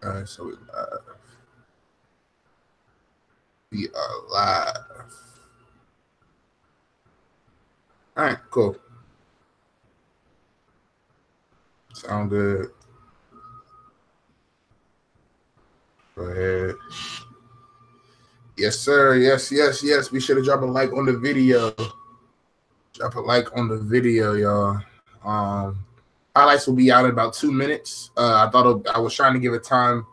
All right, so we are live. All right, cool. Sound good. Go ahead. Yes, sir. Yes. Be sure to drop a like on the video. Drop a like on the video, y'all. Um, Highlights will be out in about 2 minutes. I was trying to give it time.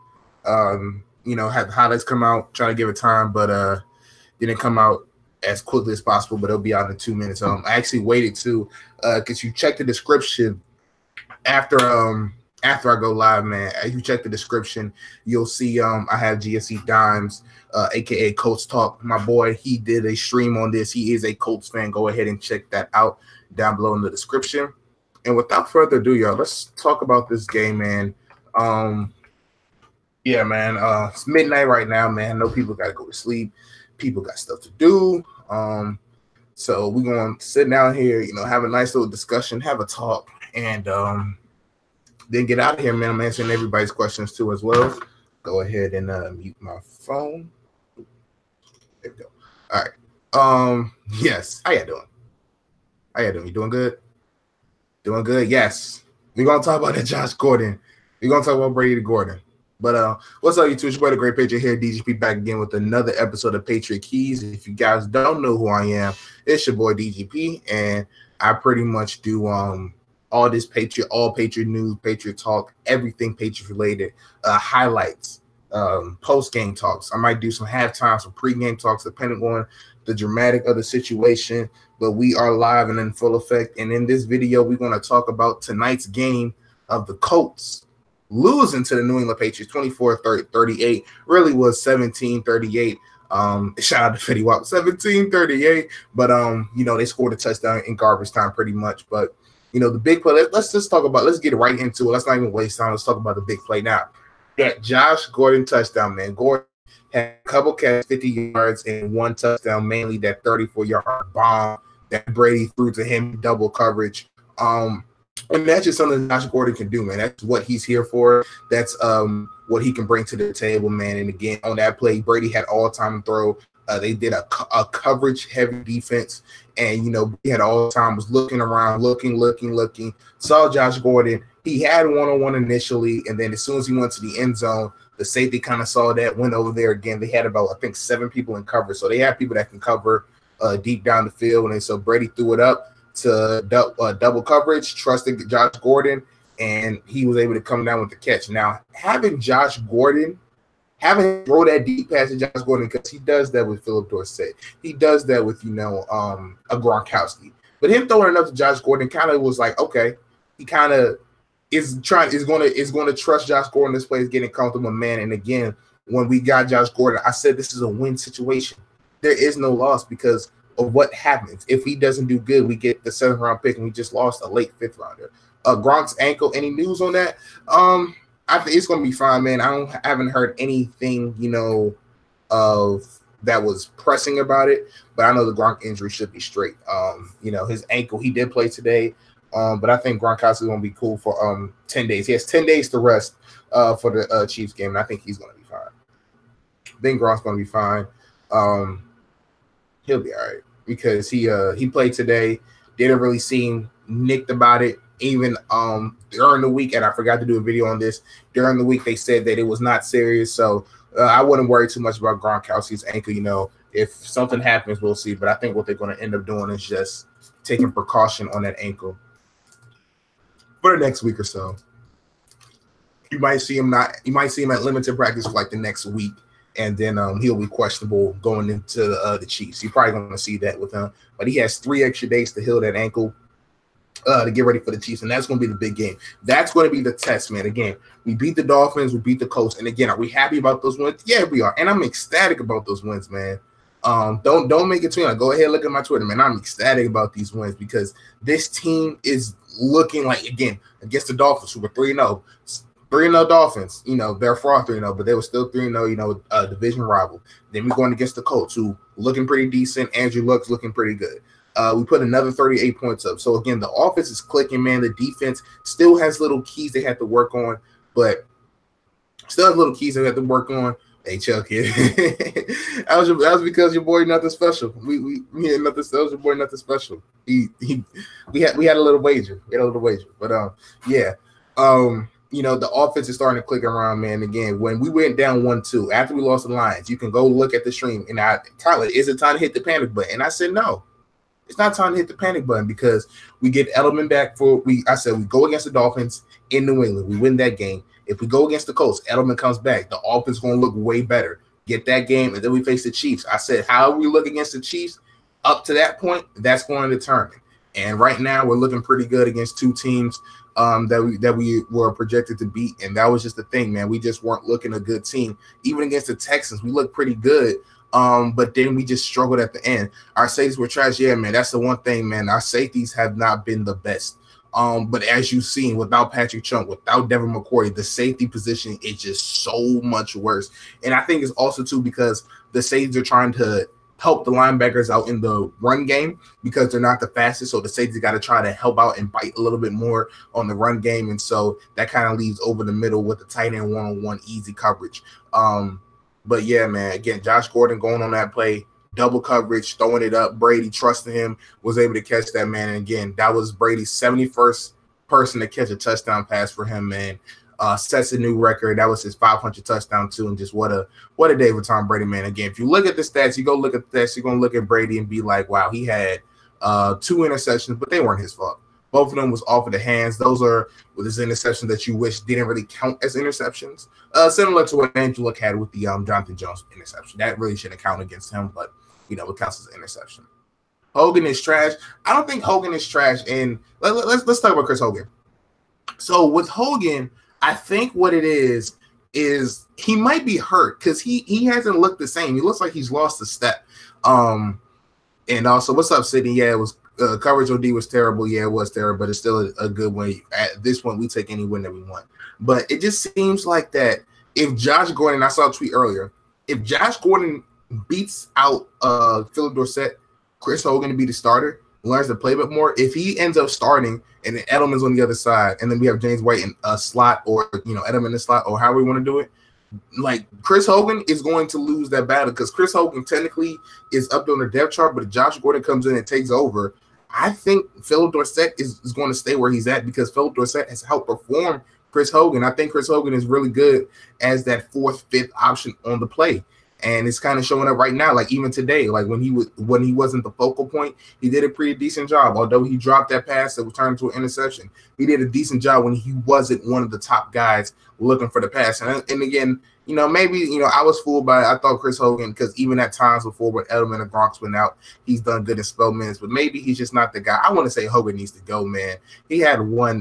Have the highlights come out. Trying to give it time, but didn't come out as quickly as possible. But it'll be out in 2 minutes. I actually waited to because you check the description after after I go live, man. If you check the description, you'll see I have GSC Dimes, aka Colts Talk. My boy, he did a stream on this. He is a Colts fan. Go ahead and check that out down below in the description. And without further ado, y'all, let's talk about this game, man. Yeah, man. It's midnight right now, man. I know people gotta go to sleep. People got stuff to do. So we're gonna sit down here, have a nice little discussion, have a talk, and then get out of here, man. I'm answering everybody's questions too as well. Go ahead and mute my phone. There we go. All right. Yes. How you doing? You doing good? Doing good? Yes. We're gonna talk about that Josh Gordon. We're gonna talk about Brady Gordon. But what's up, YouTube? It's your boy, the Great Patriot here, DGP, back again with another episode of Patriot Keys. If you guys don't know who I am, it's your boy DGP, and I pretty much do all this all Patriot news, Patriot talk, everything Patriot related, highlights, post game talks. I might do some halftime, some pregame talks, depending on the dramatic of the situation. But we are live and in full effect. And in this video, we're going to talk about tonight's game of the Colts losing to the New England Patriots 24-38. Really was 17-38. Shout out to Fetty Wap, 17-38. But they scored a touchdown in garbage time pretty much. But the big play, let's get right into it. Let's not even waste time. Let's talk about the big play now. That Josh Gordon touchdown, man. Gordon had a couple catches, 50 yards, and one touchdown, mainly that 34-yard bomb that Brady threw to him, double coverage. And that's just something Josh Gordon can do, man. That's what he's here for. That's what he can bring to the table, man. And again, on that play, Brady had all-time throw. They did a coverage-heavy defense, and he had all the time was looking around, looking. Saw Josh Gordon. He had one-on-one initially, and then as soon as he went to the end zone, the safety kind of saw that, went over there again. They had about, I think, 7 people in cover, so they have people that can cover deep down the field, and so Brady threw it up to double coverage, trusted Josh Gordon, and he was able to come down with the catch. Now, having Josh Gordon, having throw that deep pass to Josh Gordon, because he does that with Philip Dorsett. He does that with, a Gronkowski. But him throwing it up to Josh Gordon kind of was like, okay, he kind of is going to trust Josh Gordon. This play is getting comfortable, man. And again, when we got Josh Gordon, I said this is a win situation. There is no loss because of what happens. If he doesn't do good, we get the 7th round pick, and we just lost a late 5th rounder. Gronk's ankle, any news on that? I think it's going to be fine, man. I haven't heard anything, of that was pressing about it, but I know the Gronk injury should be straight. His ankle, he did play today, but I think Gronkowski is going to be cool for 10 days. He has 10 days to rest for the Chiefs game, and I think he's going to be fine. I think Gronk's going to be fine. He'll be all right because he played today, didn't really seem nicked about it. Even during the week, and I forgot to do a video on this, during the week they said that it was not serious, so I wouldn't worry too much about Gronkowski's ankle. If something happens, we'll see, but I think what they're going to end up doing is just taking precaution on that ankle for the next week or so. You might see him at limited practice for like the next week, and then he'll be questionable going into the Chiefs. You're probably going to see that with him, but he has 3 extra days to heal that ankle to get ready for the Chiefs, and that's going to be the big game. That's going to be the test, man. Again, we beat the Dolphins, we beat the Colts, and again, are we happy about those wins? Yeah, we are, and I'm ecstatic about those wins, man. Don't make it too long. Go ahead, look at my Twitter, man. I'm ecstatic about these wins because this team is looking like, again, against the Dolphins, who were 3-0. 3-0 Dolphins, they're fraud 3-0, but they were still 3-0, a division rival. Then we're going against the Colts, who looking pretty decent. Andrew Luck's looking pretty good. We put another 38 points up. So, again, the offense is clicking, man. The defense still has little keys they have to work on. But Still have little keys that we have to work on. Hey, chill, kid. That was because your boy nothing special. We had nothing. That was your boy nothing special. We had a little wager. But yeah. You know, the offense is starting to click around, man. Again, when we went down 1-2 after we lost the Lions, you can go look at the stream. And Tyler, is it time to hit the panic button? And I said no. It's not time to hit the panic button because we get Edelman back I said we go against the Dolphins in New England. We win that game. If we go against the Colts, Edelman comes back. The offense is going to look way better. Get that game, and then we face the Chiefs. I said, how we look against the Chiefs up to that point, that's going to determine. And right now, we're looking pretty good against two teams that we were projected to beat. And that was just the thing, man. We just weren't looking a good team. Even against the Texans, we looked pretty good. But then we just struggled at the end. Our safeties were trash. Yeah, man, that's the one thing, man. Our safeties have not been the best. But as you've seen, without Patrick Chung, without Devin McCourty, the safety position is just so much worse. And I think it's also, too, because the safeties are trying to help the linebackers out in the run game because they're not the fastest. So the safeties got to try to help out and bite a little bit more on the run game. And so that kind of leaves over the middle with the tight end one-on-one easy coverage. But yeah, man, again, Josh Gordon going on that play, double coverage, throwing it up. Brady trusting him, was able to catch that, man. And again, that was Brady's 71st person to catch a touchdown pass for him, man. Sets a new record. That was his 500 touchdown too. And just what a day for Tom Brady, man. Again, if you look at the stats, you go look at the stats, you're going to look at Brady and be like, wow, he had 2 interceptions, but they weren't his fault. Both of them was off of the hands. Those are with his interceptions that you wish didn't really count as interceptions. Similar to what Andrew Luck had with the Jonathan Jones interception. That really shouldn't count against him, but you know, it counts as an interception. Hogan is trash. I don't think Hogan is trash. And let's talk about Chris Hogan. So with Hogan, I think what it is he might be hurt because he hasn't looked the same. He looks like he's lost a step. And also, what's up, Sydney? Yeah, it was coverage OD was terrible. Yeah, it was terrible, but it's still a good win. At this point, we take any win that we want. But it just seems like that if Josh Gordon, I saw a tweet earlier, if Josh Gordon beats out Philip Dorsett, Chris Hogan to be the starter, learns to play a bit more. If he ends up starting and then Edelman's on the other side, and then we have James White in a slot or Edelman in the slot or however we want to do it, like Chris Hogan is going to lose that battle because Chris Hogan technically is up on the depth chart, but if Josh Gordon comes in and takes over, I think Philip Dorsett is going to stay where he's at because Philip Dorsett has helped perform Chris Hogan. I think Chris Hogan is really good as that 4th, 5th option on the play. And it's kind of showing up right now, like even today, like when he wasn't the focal point, he did a pretty decent job. Although he dropped that pass that was turned into an interception, he did a decent job when he wasn't one of the top guys looking for the pass. And again, maybe I was fooled by it. I thought Chris Hogan, because even at times before when Edelman and Gronk's went out, he's done good in spell minutes, but maybe he's just not the guy. I want to say Hogan needs to go, man. He had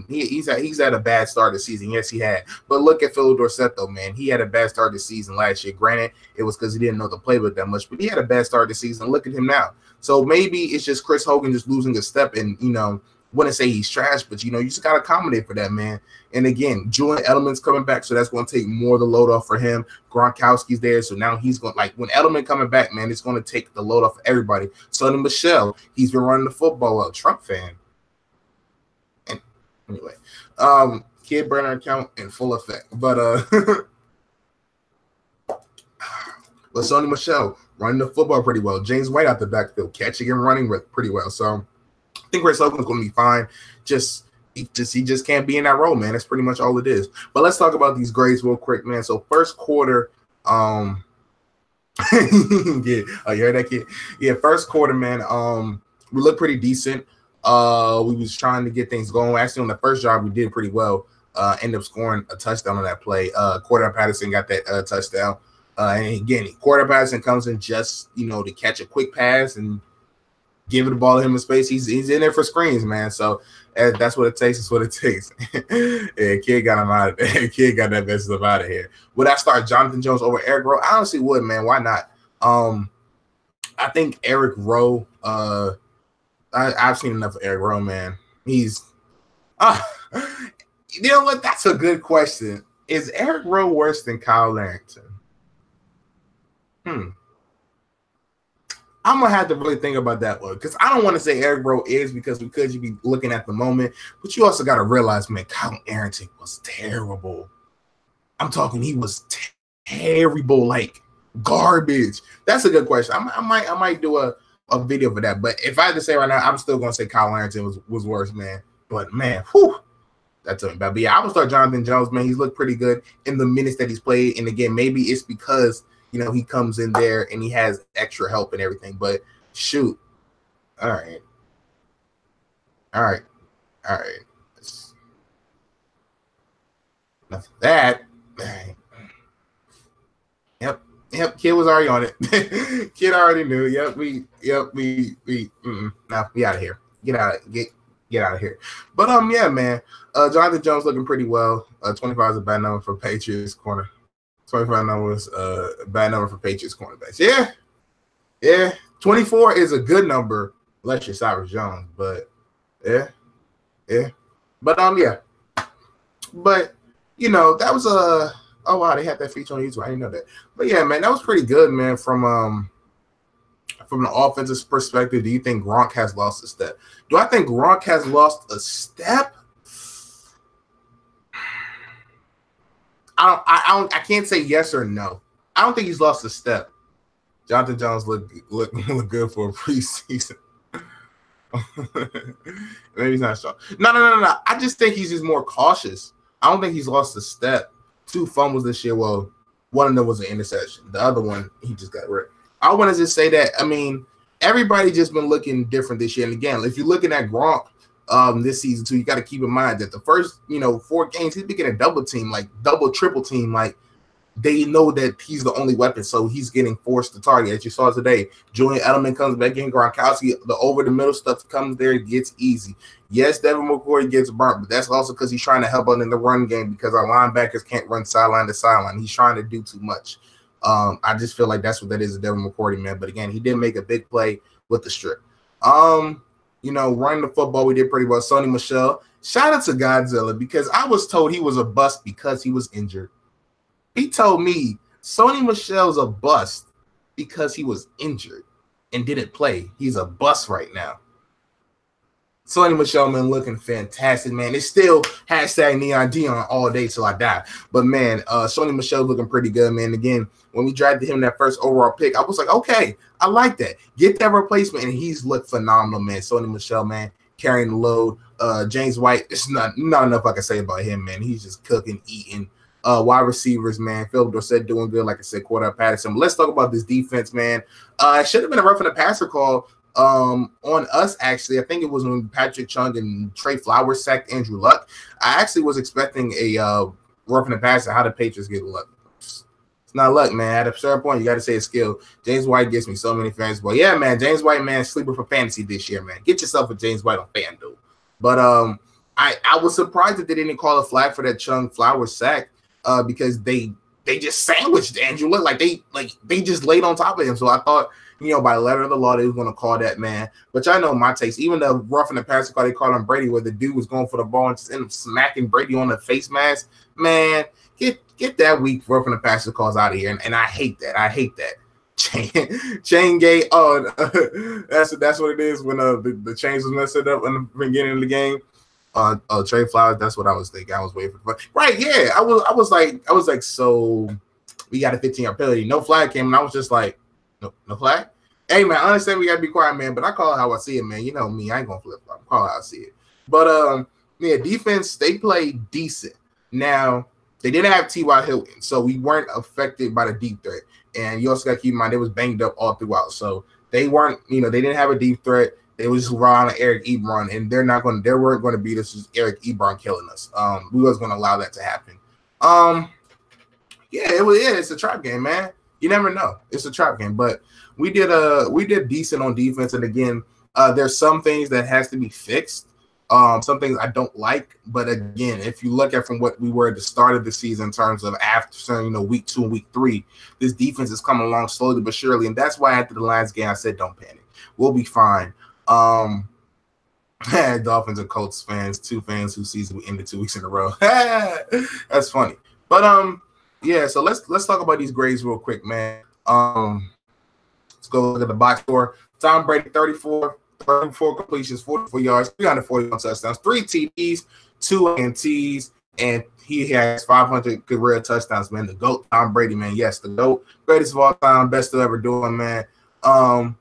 he's had a bad start this season. Yes, he had. But look at Philip Dorsett, though, man. He had a bad start this season last year. Granted, it was because he didn't know the playbook that much, but he had a bad start this season. Look at him now. So maybe it's just Chris Hogan just losing a step and, wouldn't say he's trash, but you just got to accommodate for that, man. And again, Julian Edelman's coming back, so that's going to take more of the load off for him. Gronkowski's there, so now he's going, like, when Edelman coming back, man, it's going to take the load off of everybody. Sonny Michel, he's been running the football well. Trump fan. And anyway, kid burner account in full effect. But but Sonny Michel running the football pretty well. James White out the backfield, catching and running pretty well. So I think Chris Hogan's going to be fine. He just can't be in that role, man. That's pretty much all it is. But let's talk about these grades real quick, man. So first quarter, yeah. Oh, you heard that, kid? Yeah, first quarter, man. We looked pretty decent. We was trying to get things going. Actually, on the first drive, we did pretty well. Ended up scoring a touchdown on that play. Cordell Patterson got that touchdown. And again, Cordell Patterson comes in just to catch a quick pass and give the ball to him in space. He's in there for screens, man. So that's what it takes. It's what it takes. Yeah, kid got him out of there. Kid got that mess up out of here. Would I start Jonathan Jones over Eric Rowe? I honestly would, man. Why not? I think Eric Rowe. I've seen enough of Eric Rowe, man. He's. You know what? That's a good question. Is Eric Rowe worse than Kyle Larrington? I'm going to have to really think about that one because I don't want to say Eric Rowe is because you be looking at the moment, but you also got to realize, man, Kyle Arrington was terrible. I'm talking he was terrible, like garbage. That's a good question. I might do a video for that. But if I had to say right now, I'm still gonna say Kyle Arrington was worse, man. But man, whew, that's a bad. But yeah, I would start Jonathan Jones, man. He's looked pretty good in the minutes that he's played. And again, maybe it's because he comes in there and he has extra help and everything. But shoot, all right. Enough of that. All right. Yep, kid was already on it. Kid already knew. We out of here. Get out of here. But yeah, man. Jonathan Jones looking pretty well. 25 is a bad number for Patriots corner. 25 numbers, a bad number for Patriots cornerbacks. Yeah. 24 is a good number unless you're Cyrus Jones. But yeah. But yeah. But that was a. Oh wow, they had that feature on YouTube. I didn't know that. But yeah, man, that was pretty good, man. From an offensive perspective, do you think Gronk has lost a step? Do I think Gronk has lost a step? I can't say yes or no. I don't think he's lost a step. Jonathan Jones look good for a preseason. Maybe he's not strong. No. I just think he's just more cautious. I don't think he's lost a step. 2 fumbles this year. Well, one of them was an interception. The other one, he just got ripped. I want to just say that, I mean, everybody just been looking different this year. And again, if you're looking at Gronk this season too, you got to keep in mind that the first, 4 games, he's been getting double team, like double, triple team. Like they know that he's the only weapon. So he's getting forced to target. As you saw today, Julian Edelman comes back in, Gronkowski, the over the middle stuff comes there, it gets easy. Yes, Devin McCourty gets burnt, but that's also because he's trying to help out in the run game because our linebackers can't run sideline to sideline. He's trying to do too much. I just feel like that's what that is, Devin McCourty, man. But again, he did make a big play with the strip. Running the football, we did pretty well. Sony Michel, shout out to Godzilla because I was told he was a bust because he was injured. He told me Sony Michel's a bust because he was injured and didn't play. He's a bust right now. Sony Michel, man, looking fantastic, man. It's still hashtag Neon Dion all day till I die. But, man, Sony Michel looking pretty good, man. Again, when we drafted him that first overall pick, I was like, okay, I like that. Get that replacement, and he's looked phenomenal, man. Sony Michel, man, carrying the load. James White, it's not enough I can say about him, man. He's just cooking, eating. Wide receivers, man. Philip Dorsett doing good, like I said, Cordell Patterson. But let's talk about this defense, man. It should have been a roughing the passer call on us, actually. I think it was when Patrick Chung and Trey Flowers sacked Andrew Luck. I actually was expecting a roughing the passer. How the Patriots get luck? It's not luck, man. At a certain point, you got to say it's skill. James White gets me so many fans. But yeah, man, James White, man, sleeper for fantasy this year, man. Get yourself a James White on FanDuel. But I was surprised that they didn't call a flag for that Chung Flowers sack. Because they just sandwiched Andrew Luck, like they just laid on top of him. So I thought, by letter of the law, they was going to call that, man. But y'all know my taste. Even the roughing the passer call they called on Brady, where the dude was going for the ball and just ended up smacking Brady on the face mask. Man, get that weak roughing the passer calls out of here. And I hate that. Chain gate. Oh, that's what it is when the chains was messing up in the beginning of the game. Trey Flowers, that's what I was thinking. I was waiting for right. Yeah, I was like, so we got a 15-yard penalty. No flag came, and I was just like, no flag. Hey man, I understand we gotta be quiet, man, but I call it how I see it, man. You know me, I ain't gonna flip flop. I call it how I see it. But yeah, defense, they played decent. Now they didn't have T.Y. Hilton, so we weren't affected by the deep threat. And you also got to keep in mind they was banged up all throughout, so they weren't, they didn't have a deep threat. They was just relying on Eric Ebron, and they weren't going to beat us with Eric Ebron killing us. We wasn't going to allow that to happen. It's a trap game, man. You never know. It's a trap game, but we did decent on defense. And again, there's some things that has to be fixed. Some things I don't like, but again, if you look at from what we were at the start of the season in terms of after week 2 and week 3, this defense is coming along slowly but surely, and that's why after the Lions game I said don't panic. We'll be fine. Dolphins and Colts fans, 2 fans whose season we ended 2 weeks in a row. That's funny. But yeah, so let's talk about these grades real quick, man. Let's go look at the box score. Tom Brady, 34 completions, 44 yards, 341 touchdowns, 3 TDs, 2 INTs, and he has 500 career touchdowns, man. The GOAT, Tom Brady, man. Yes, the GOAT, greatest of all time, best to ever do it, man. I'm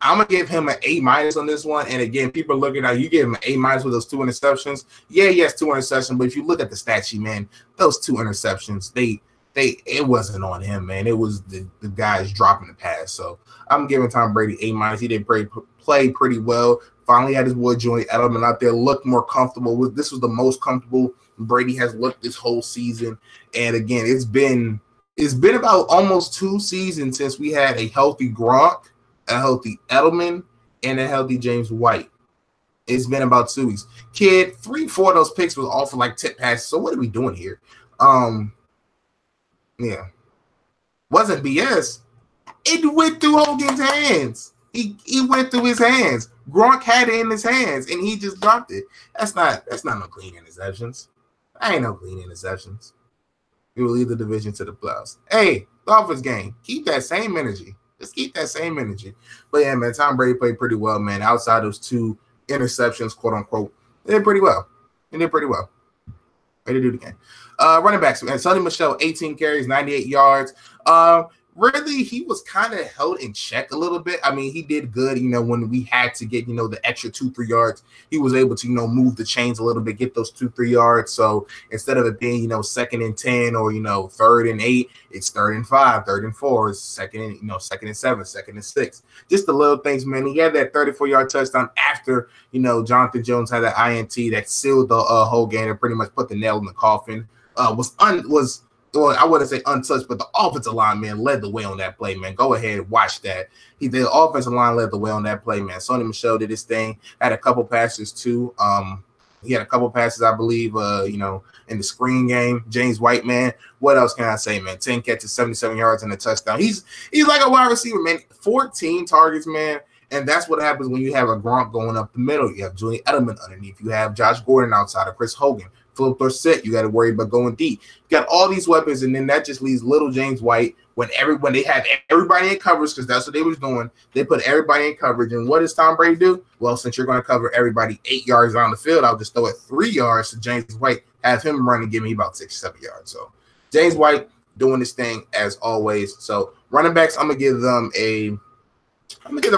gonna give him an A- on this one. And again, people are looking at you give him an A- with those 2 interceptions. Yeah, yes, 2 interceptions. But if you look at the stat sheet, man, those 2 interceptions, it wasn't on him, man. It was the guys dropping the pass. So I'm giving Tom Brady A-. He did play pretty well. Finally had his boy Julian Edelman out there, looked more comfortable. This was the most comfortable Brady has looked this whole season. And again, it's been about almost 2 seasons since we had a healthy Gronk, a healthy Edelman, and a healthy James White. It's been about 2 weeks. Kid, 3-4 of those picks was all for like tip passes. So what are we doing here? Yeah. Wasn't BS. It went through Hogan's hands. He went through his hands. Gronk had it in his hands, and he just dropped it. That's not no clean interceptions. I ain't no clean interceptions. We will lead the division to the playoffs. Hey, Dolphins game. Keep that same energy. Just keep that same energy. But yeah, man, Tom Brady played pretty well, man. Outside those 2 interceptions, quote unquote, they did pretty well. Ready to do it again. Running backs, man. Sonny Michel, 18 carries, 98 yards. Really, he was kind of held in check a little bit. I mean, he did good, when we had to get, the extra 2-3 yards. He was able to, move the chains a little bit, get those 2-3 yards. So instead of it being, 2nd and 10 or, 3rd and 8, it's 3rd and 5, 3rd and 4, it's 2nd and 7, 2nd and 6. Just the little things, man. He had that 34-yard touchdown after, Jonathan Jones had that INT that sealed the whole game and pretty much put the nail in the coffin. Well, I wouldn't say untouched, but the offensive line, man, led the way on that play, man. Go ahead and watch that. The offensive line led the way on that play, man. Sonny Michel did his thing. Had a couple passes, too. He had a couple passes, I believe, in the screen game. James White, man. What else can I say, man? 10 catches, 77 yards, and a touchdown. He's like a wide receiver, man. 14 targets, man. And that's what happens when you have a Gronk going up the middle. You have Julian Edelman underneath. You have Josh Gordon outside of Chris Hogan. Philip Dorsett, you got to worry about going deep. You got all these weapons, and then that just leaves little James White when they have everybody in coverage, because that's what they was doing. They put everybody in coverage, and what does Tom Brady do? Well, since you're going to cover everybody 8 yards on the field, I'll just throw it 3 yards to James White, have him run and give me about 6 or 7 yards. So James White doing this thing as always. So running backs, I'm gonna give the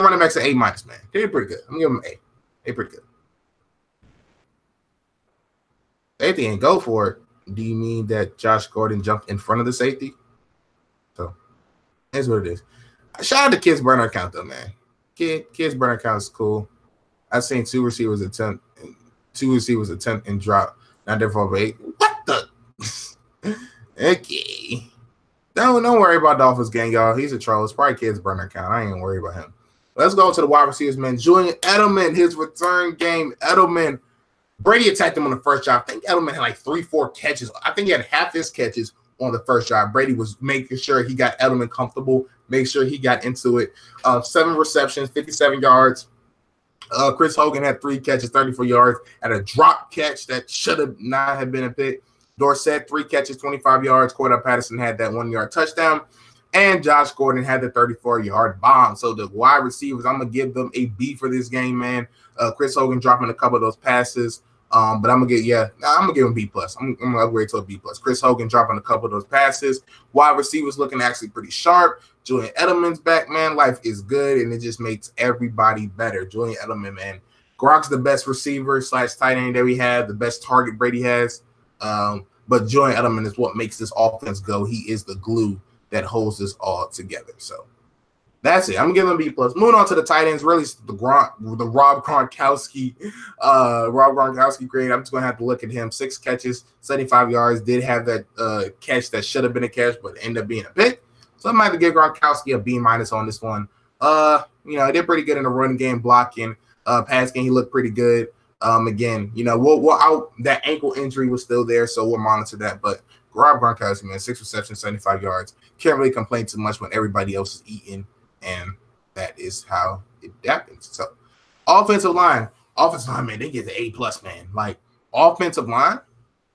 running backs an A-, man. They did pretty good. I'm gonna give them an A. They pretty good. Safety didn't go for it. Do you mean that Josh Gordon jumped in front of the safety? So that's what it is. Shout out to Kids burner account though, man. Kids burner account is cool. I've seen 2 receivers attempt and drop. Not therefore, but what the? Okay. Don't worry about Dolphins gang, y'all. He's a troll. It's probably Kids burner account. I ain't gonna worry about him. Let's go to the wide receivers, man. Julian Edelman, his return game. Edelman. Brady attacked him on the first drive. I think Edelman had like 3-4 catches. I think he had half his catches on the first drive. Brady was making sure he got Edelman comfortable, make sure he got into it. 7 receptions, 57 yards. Chris Hogan had 3 catches, 34 yards, at a drop catch that should have not have been a pick. Dorsett, 3 catches, 25 yards. Cordell Patterson had that 1-yard touchdown. And Josh Gordon had the 34-yard bomb. So the wide receivers, I'm going to give them a B for this game, man. Chris Hogan dropping a couple of those passes. But I'm going to give him B+. I'm going to upgrade to a B+. Chris Hogan dropping a couple of those passes. Wide receivers looking actually pretty sharp. Julian Edelman's back, man. Life is good, and it just makes everybody better. Julian Edelman, man. Gronk's the best receiver / tight end that we have, the best target Brady has. But Julian Edelman is what makes this offense go. He is the glue that holds this all together. So that's it. I'm gonna give him a B+. Moving on to the tight ends, really the Rob Gronkowski grade. I'm just gonna have to look at him. 6 catches, 75 yards. Did have that catch that should have been a catch, but ended up being a pick. So I might have to give Gronkowski a B- on this one. Did pretty good in the run game, blocking. Pass game, he looked pretty good. Again, we'll out. That ankle injury was still there, so we'll monitor that. But Rob Gronkowski, man, 6 receptions, 75 yards. Can't really complain too much when everybody else is eating, and that is how it happens. So, offensive line, man, they get the A+, man. Like, offensive line,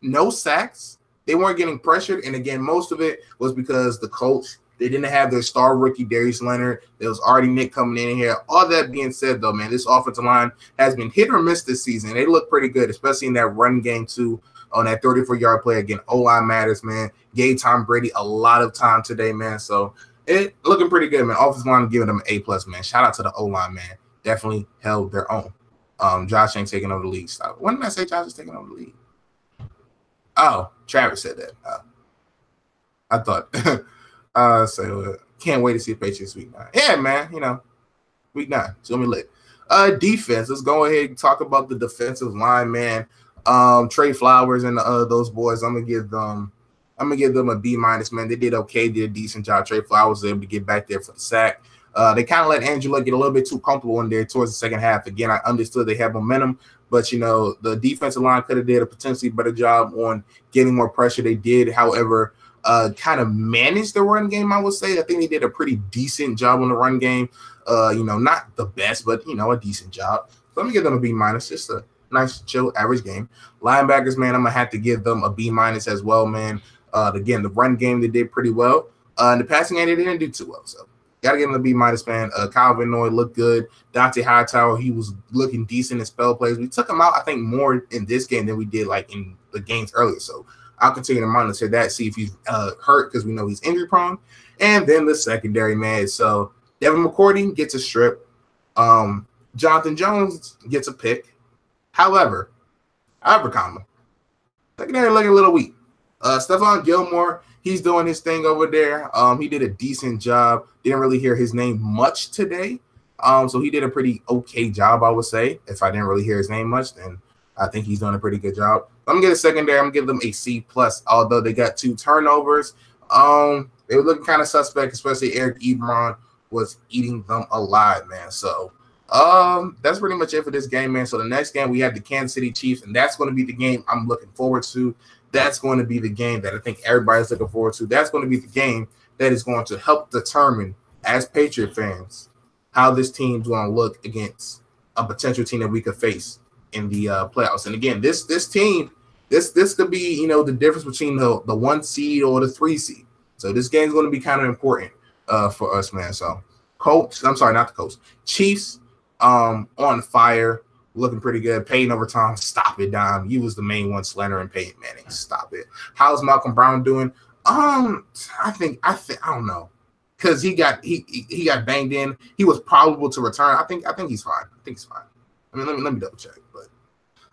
no sacks. They weren't getting pressured, and again, most of it was because the Colts, they didn't have their star rookie, Darius Leonard. There was already Nick coming in here. All that being said, though, man, this offensive line has been hit or miss this season. They look pretty good, especially in that run game, too. on that 34-yard play. Again, O-line matters, man. Gave Tom Brady a lot of time today, man. So it looking pretty good, man. Offensive line giving them an A+, man. Shout out to the O-line, man. Definitely held their own. Josh ain't taking over the league. So when did I say Josh is taking over the league? Oh, Travis said that. I thought. So can't wait to see the Patriots week 9. Yeah, man. You know, week 9. It's gonna be lit. Defense. Let's go ahead and talk about the defensive line, man. Trey Flowers and those boys. I'm gonna give them a B-, man. They did okay, did a decent job. Trey Flowers was able to get back there for the sack. They kind of let Angela get a little bit too comfortable in there towards the second half. Again, I understood they have momentum, but you know, the defensive line could have did a potentially better job on getting more pressure. They did, however, kind of manage the run game, I would say. I think they did a pretty decent job on the run game. You know, not the best, but you know, a decent job. So let me give them a B-, just a nice, chill, average game. Linebackers, man, I'm gonna have to give them a B- as well, man. Again, the run game they did pretty well. The passing game they didn't do too well, so gotta give them a B-, man. Calvin Noy looked good. Dante Hightower, he was looking decent in spell plays. We took him out, I think, more in this game than we did like in the games earlier. So I'll continue to monitor that, see if he's hurt, because we know he's injury prone. And then the secondary, man. So Devin McCourty gets a strip. Jonathan Jones gets a pick. However, secondary looking a little weak. Stephon Gilmore, he's doing his thing over there. He did a decent job. Didn't really hear his name much today. So he did a pretty okay job, I would say. If I didn't really hear his name much, then I think he's done a pretty good job. I'm gonna get a secondary. I'm gonna give them a C+, although they got 2 turnovers. They were looking kind of suspect, especially Eric Ebron was eating them alive, man. So that's pretty much it for this game, man. So the next game we have the Kansas City Chiefs, and that's going to be the game I'm looking forward to. That's going to be the game that I think everybody's looking forward to. That's going to be the game that is going to help determine, as Patriot fans, how this team's going to look against a potential team that we could face in the playoffs. And again, this team, this could be, you know, the difference between the 1 seed or the 3 seed. So this game is going to be kind of important for us, man. So Chiefs on fire, looking pretty good. Peyton over Tom, stop it, Dom. You was the main one slandering Peyton Manning. Stop it. How's Malcolm Brown doing? I don't know, because he got banged in. He was probable to return. I think he's fine. I mean, let me double check, but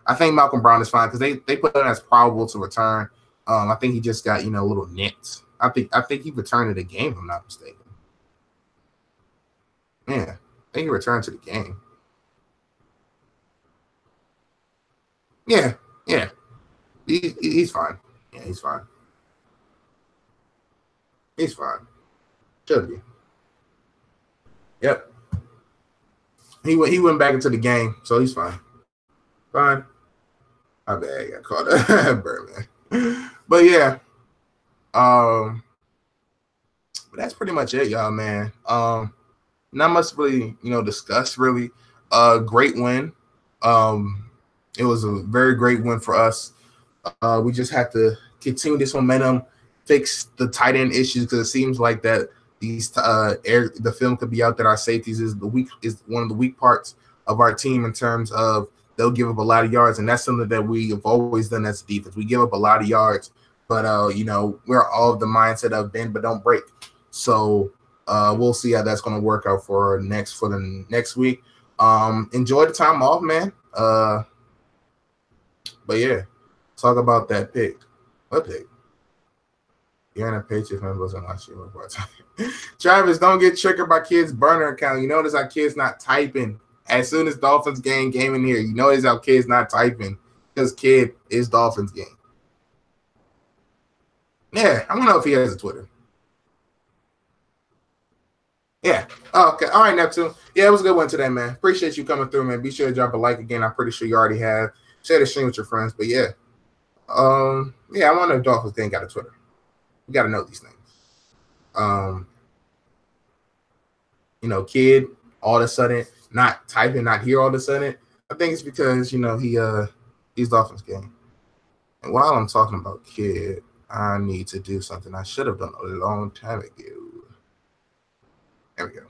I think Malcolm Brown is fine because they put him as probable to return. I think he just got, you know, a little nicked. I think he returned to the game, if I'm not mistaken. Yeah, I think he returned to the game. Yeah. He's fine. Yeah, he's fine. He's fine. Should be. Yep. He went back into the game, so he's fine. Fine. My bad. I got caught. Birdman. But yeah. But that's pretty much it, y'all, man. Not much really, you know, discuss really. Great win. It was a very great win for us. We just have to continue this momentum, fix the tight end issues, because it seems like that these the film could be out that our safeties is one of the weak parts of our team in terms of they'll give up a lot of yards, and that's something that we have always done as a defense. We give up a lot of yards, but you know, we're all of the mindset of bend but don't break. So we'll see how that's going to work out for the next week. Enjoy the time off, man. But yeah, talk about that pick. What pick? You're in a Patriots fan wasn't watching report. Travis, don't get triggered by kids' burner account. You notice our kids not typing. As soon as Dolphins game in here, you notice our kids not typing because kid is Dolphins game. Yeah, I don't know if he has a Twitter. Yeah. Oh, okay. All right, Neptune. Yeah, it was a good one today, man. Appreciate you coming through, man. Be sure to drop a like again. I'm pretty sure you already have. Share the stream with your friends. But yeah. Yeah, I wonder if Dolphins game got a Twitter. We got to know these things. You know, kid all of a sudden not typing, not here all of a sudden. I think it's because, you know, he's Dolphins game. And while I'm talking about kid, I need to do something I should have done a long time ago. There we go.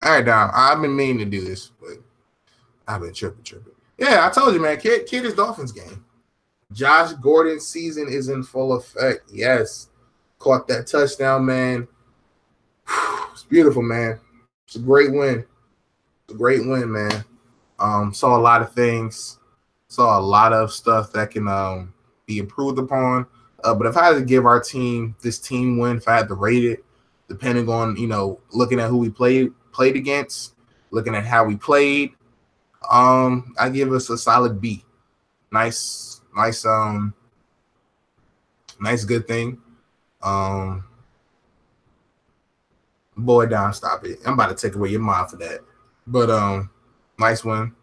All right, Dom. I've been meaning to do this, but I've been tripping. Yeah, I told you, man. Kid is Dolphins game. Josh Gordon's season is in full effect. Yes. Caught that touchdown, man. It's beautiful, man. It's a great win. It's a great win, man. Saw a lot of things. Saw a lot of stuff that can be improved upon. But if I had to give our team this team win, if I had to rate it, depending on, looking at who we played against, looking at how we played, I give us a solid B. Nice, good thing. Boy, Don, stop it. I'm about to take away your mind for that. But nice one.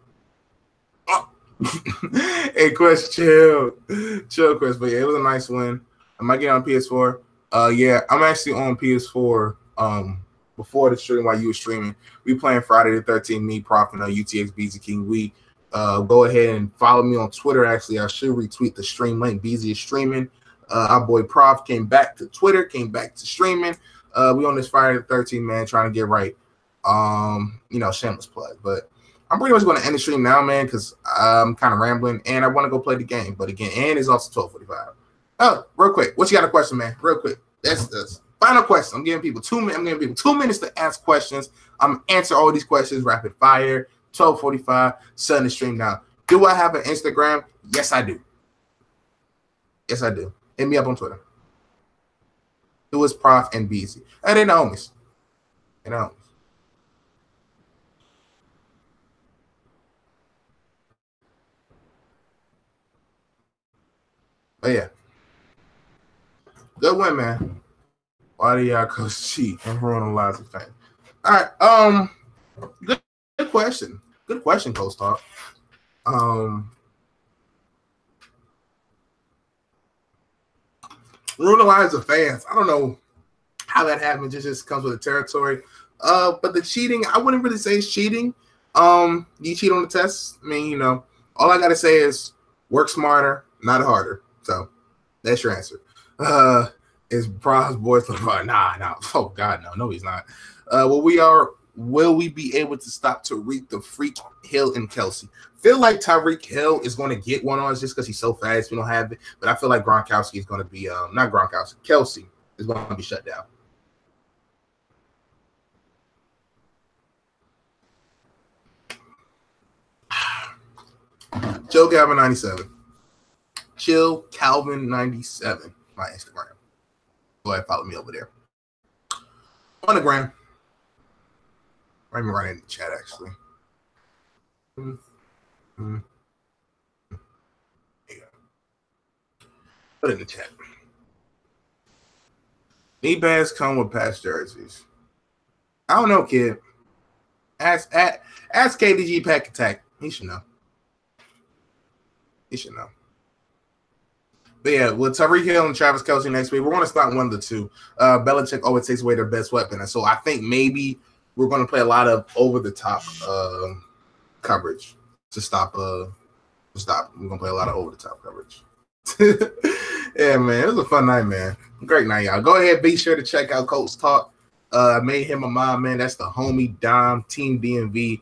Oh. Hey, Quest, chill, Quest. But yeah, it was a nice win. Am I getting on PS4? Yeah, I'm actually on PS4. Before the stream, while you were streaming, we playing Friday the 13th. Me, Prof, and UTX BZ King. We go ahead and follow me on Twitter. Actually, I should retweet the stream link. BZ is streaming. Our boy Prof came back to Twitter, came back to streaming. We on this Friday the 13th, man, trying to get right. Shameless plug, but I'm pretty much going to end the stream now, man, because I'm kind of rambling and I want to go play the game. But again, and it's also 12:45. Oh, real quick, what you got a question, man? Real quick, that's the final question. I'm giving people 2 minutes. I'm giving people 2 minutes to ask questions. I'm gonna answer all these questions rapid fire. 12:45. Shutting the stream down. Do I have an Instagram? Yes, I do. Yes, I do. Hit me up on Twitter. Who is Prof and BZ? Hey, they know homies. They know homies. But yeah. Good win, man. Why do y'all coach cheat and ruin the lives of fans? All right. Good question. Good question, Coach Talk. Ruin the lives of fans. I don't know how that happens. It just comes with the territory. But the cheating, I wouldn't really say it's cheating. You cheat on the test. I mean, all I gotta say is work smarter, not harder. So that's your answer. Is Bron's boys nah. Oh God, no, he's not. Will we be able to stop Tyreek the Freak Hill and Kelsey? Feel like Tyreek Hill is going to get one on us just because he's so fast. We don't have it, but I feel like Gronkowski is going to be not Gronkowski. Kelsey is going to be shut down. Joe Calvin 97. Chill Calvin 97. My Instagram. Go ahead, follow me over there. On the gram. Write me right in the chat, actually. There you go. Put it in the chat. Knee bands come with patch jerseys. I don't know, kid. Ask KDG Pack Attack. He should know. But yeah, with Tyreek Hill and Travis Kelce next week, we're going to start one of the two. Belichick always takes away their best weapon. And so I think maybe we're going to play a lot of over-the-top coverage to stop. We're going to play a lot of over-the-top coverage. Yeah, man. It was a fun night, man. Great night, y'all. Go ahead. Be sure to check out Colts Talk. I made him a mom, man. That's the homie Dom, Team DMV.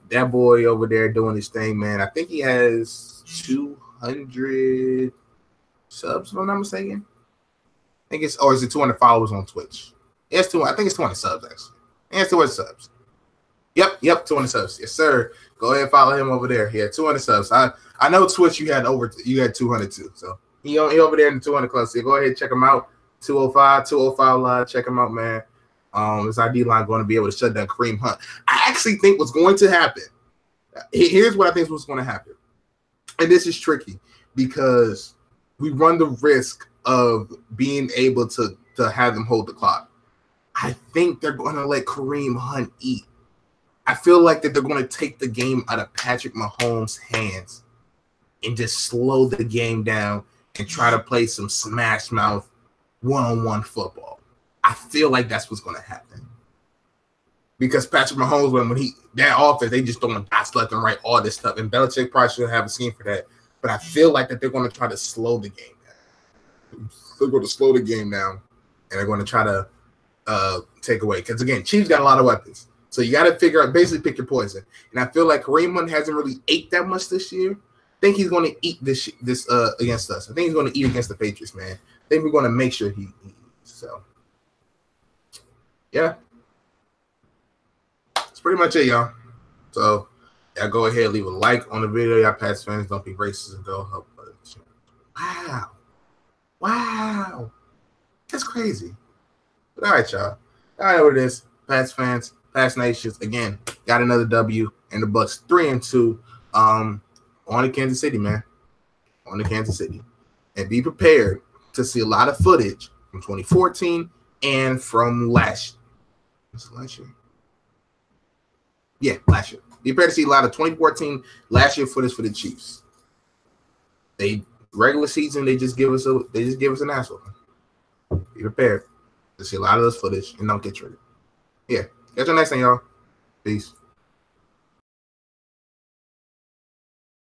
That boy over there doing his thing, man. I think he has 200 subs, if I'm not mistaken. I think is it 200 followers on Twitch? Yes, I think it's 200 subs, actually. It's 200 subs. Yep, 200 subs. Yes, sir. Go ahead and follow him over there. Yeah, 200 subs. I know Twitch you had 200 too. So he over there in the 200 club. So go ahead and check him out. 205 live. Check him out, man. His ID line going to be able to shut down Kareem Hunt. I actually think what's going to happen. Here's what I think is what's going to happen. And this is tricky because we run the risk of being able to have them hold the clock. I think they're going to let Kareem Hunt eat. I feel like that they're going to take the game out of Patrick Mahomes' hands and just slow the game down and try to play some smash mouth one-on-one football. I feel like that's what's going to happen. Because Patrick Mahomes, when that offense, they just throwing dots left and right, all this stuff. And Belichick probably should have a scheme for that. But I feel like that they're going to try to slow the game down. They're going to slow the game down, and they're going to try to take away. Because, again, Chiefs got a lot of weapons. So you got to figure out, basically pick your poison. And I feel like Kareem Hunt hasn't really ate that much this year. think he's going to eat this against us. I think he's going to eat against the Patriots, man. I think we're going to make sure he eats. So, yeah. That's pretty much it, y'all. So, y'all go ahead, leave a like on the video. Y'all Pats fans, don't be racist and go help others. Wow. That's crazy. But all right, y'all. All right, what it is. Pats fans, Pats Nations, again, got another W, and the Bucks 3-2 on to Kansas City, man. On to Kansas City. And be prepared to see a lot of footage from 2014 and from last year. Yeah, last year. Be prepared to see a lot of 2014 last year footage for the Chiefs. They regular season, they just give us an ass whooping. Be prepared to see a lot of this footage and don't get triggered. Yeah. Catch you next time, y'all. Peace.